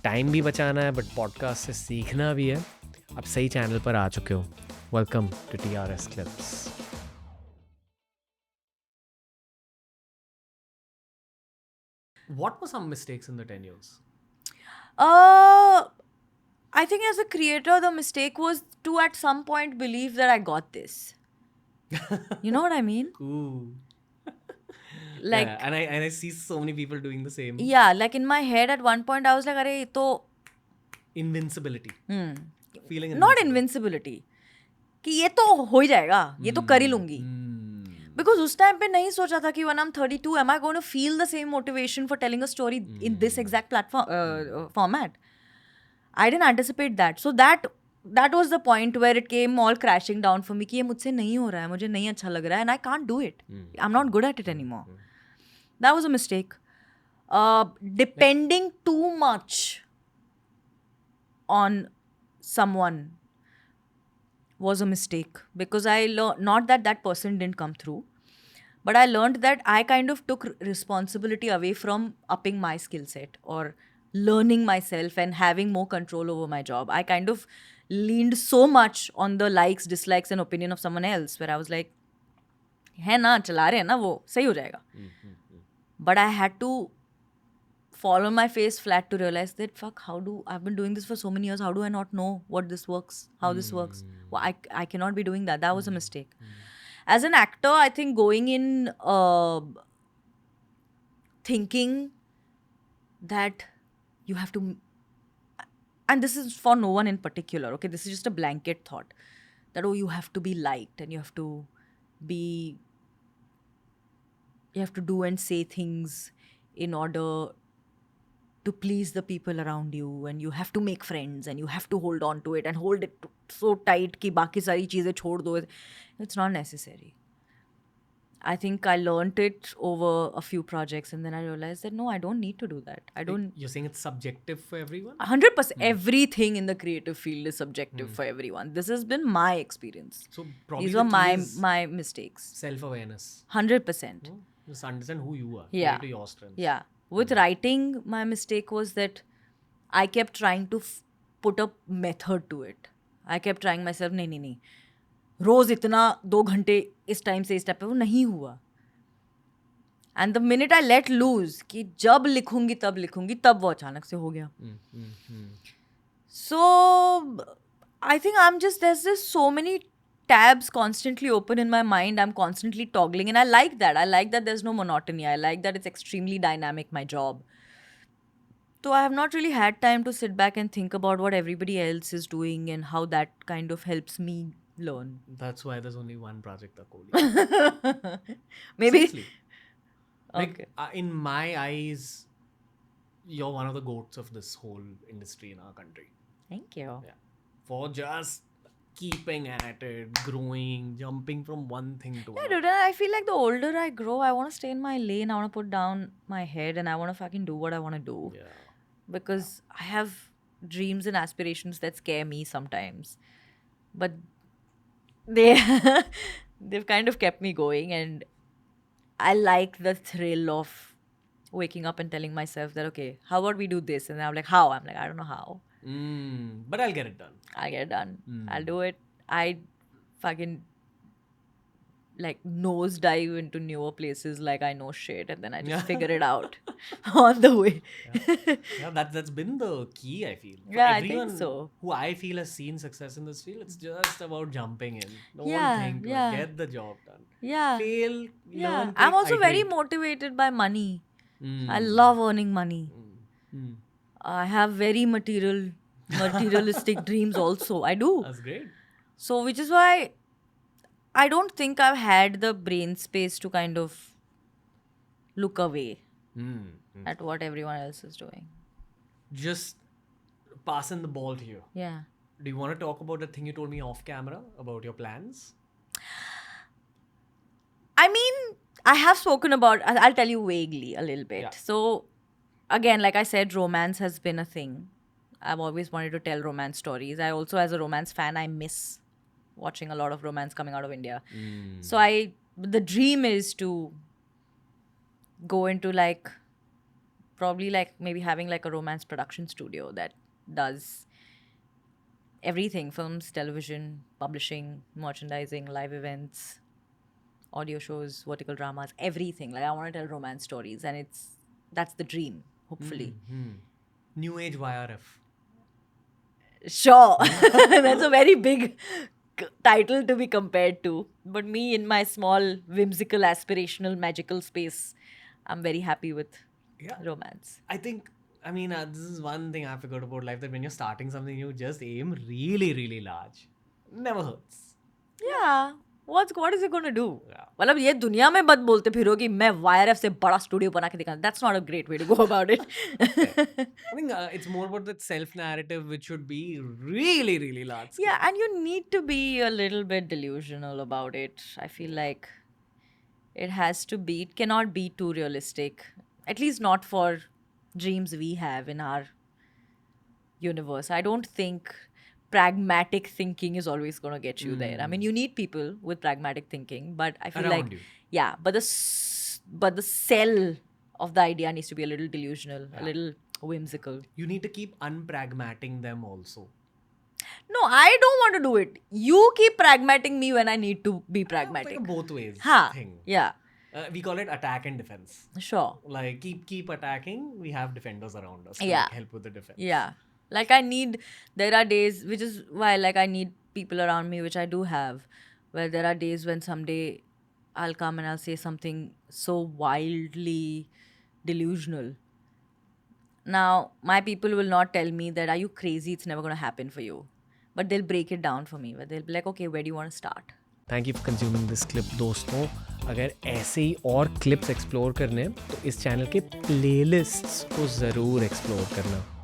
Time भी बचाना है बट पॉडकास्ट से सीखना भी है. आप सही चैनल पर आ चुके हो. Welcome to TRS Clips. What were some mistakes in the 10 years? I think as a creator, the mistake was to at some point believe that I got this. You know what I mean? Ooh. Like, Yeah, and I see so many people doing the same. yeah, like in my head at one point, I was like, "Arey, to Invincibility. Feeling not invincible. invincibility. कि ये तो हो ही जाएगा, ये तो कर ही लूंगी." Because उस टाइम पे नहीं सोचा था कि when I'm 32, am I going to feel the same motivation for telling a story in this exact platform format? I didn't anticipate that. So that was the point where it came all crashing down for me कि ये मुझसे नहीं हो रहा है, मुझे नहीं अच्छा लग रहा है, and I can't do it. I'm not good at it anymore. That was a mistake. Depending too much on someone was a mistake because I learned, not that that person didn't come through, but I learned that I kind of took responsibility away from upping my skill set or learning myself and having more control over my job. I kind of leaned so much on the likes, dislikes, and opinion of someone else where I was like, है ना, चला रहे हैं ना, वो सही हो जाएगा. But I had to fall on my face flat to realize that I've been doing this for so many years, how do I not know what this works, how this works? Well, I cannot be doing that. That was a mistake. As an actor, I think going in thinking that you have to, and this is for no one in particular, okay, this is just a blanket thought that, oh, you have to be liked and you have to do and say things in order to please the people around you, and you have to make friends and you have to hold on to it and hold it so tight कि बाकी सारी चीज़ें छोड़ दो. It's not necessary. I think I learned it over a few projects, and then I realized that no, I don't need to do that. I don't. You're saying it's subjective for everyone? 100%. Everything in the creative field is subjective for everyone. This has been my experience. So probably These the were key my is my mistakes. self-awareness. 100%. Just understand who you are. Yeah. Play to your strengths. Yeah. With writing, my mistake was that I kept trying to put a method to it. I kept trying myself, नहीं, रोज इतना 2 घंटे इस time से इस time पे, वो नहीं हुआ. And the minute I let loose कि जब लिखूंगी तब वो अचानक से हो गया. So I think I am just there's so many tabs constantly open in my mind. I'm constantly toggling, and I like that. I like that there's no monotony. I like that it's extremely dynamic, my job. So I have not really had time to sit back and think about what everybody else is doing and how that kind of helps me learn. That's why there's only one Project Akoli. Maybe. Seriously. Like, in my eyes, you're one of the goats of this whole industry in our country. Thank you. Yeah. For just keeping at it, growing, jumping from one thing to Yeah, another. dude, I feel like the older I grow, I want to stay in my lane. I want to put down my head and I want to fucking do what I want to do. Yeah. Because I have dreams and aspirations that scare me sometimes. But they've kind of kept me going, and I like the thrill of waking up and telling myself that, okay, how about we do this? And I'm like, how? I'm like, I don't know how. But I'll get it done. I'll get it done. I'll do it. I fucking like nosedive into newer places like I know shit, and then I just figure it out on the way. Yeah, that's been the key, I feel. For Yeah, I think everyone so. who I feel has seen success in this field, it's just about jumping in. Don't Yeah, think, yeah. get the job done. Yeah. Fail, Yeah. learn. I'm also very motivated by money. I love earning money. I have very materialistic dreams also. I do. That's great. So, which is why I don't think I've had the brain space to kind of look away at what everyone else is doing. Just passing the ball to you. Yeah. Do you want to talk about the thing you told me off camera about your plans? I mean, I have spoken about, I'll tell you vaguely a little bit. Yeah. So, again, like I said, romance has been a thing. I've always wanted to tell romance stories. I also, as a romance fan, I miss watching a lot of romance coming out of India. So the dream is to go into like probably like maybe having like a romance production studio that does everything: films, television, publishing, merchandising, live events, audio shows, vertical dramas, everything. Like I want to tell romance stories, and that's the dream, hopefully. New age YRF. Sure. That's a very big title to be compared to. But me, in my small, whimsical, aspirational, magical space, I'm very happy with romance. I think, this is one thing I figured about life, that when you're starting something new, just aim really, really large. Never hurts. Yeah. What is it going to do? Yeah. मतलब ये दुनिया में मत बोलते फिरो कि मैं YRF से बड़ा स्टूडियो बना के दिखाना. That's not a great way to go about it. I think it's more about that self-narrative, which should be really, really large. Yeah, and you need to be a little bit delusional about it. I feel like it cannot be too realistic. At least not for dreams we have in our universe. I don't think pragmatic thinking is always going to get you there. I mean, you need people with pragmatic thinking, but I feel Around you. Yeah, but the cell of the idea needs to be a little delusional, a little whimsical. You need to keep unpragmating them also. No, I don't want to do it. You keep pragmating me when I need to be pragmatic. Like a both ways thing. Yeah. We call it attack and defense. Sure. Like keep attacking. We have defenders around us to help with the defense. Yeah. Like there are days, which is why like I need people around me, which I do have, where there are days when someday I'll come and I'll say something so wildly delusional. Now, my people will not tell me that, are you crazy? It's never going to happen for you. But they'll break it down for me. Where they'll be like, okay, where do you want to start? Thank you for consuming this clip, दोस्तों. अगर ऐसे ही और clips explore करने हैं तो इस channel के playlists को ज़रूर explore करना.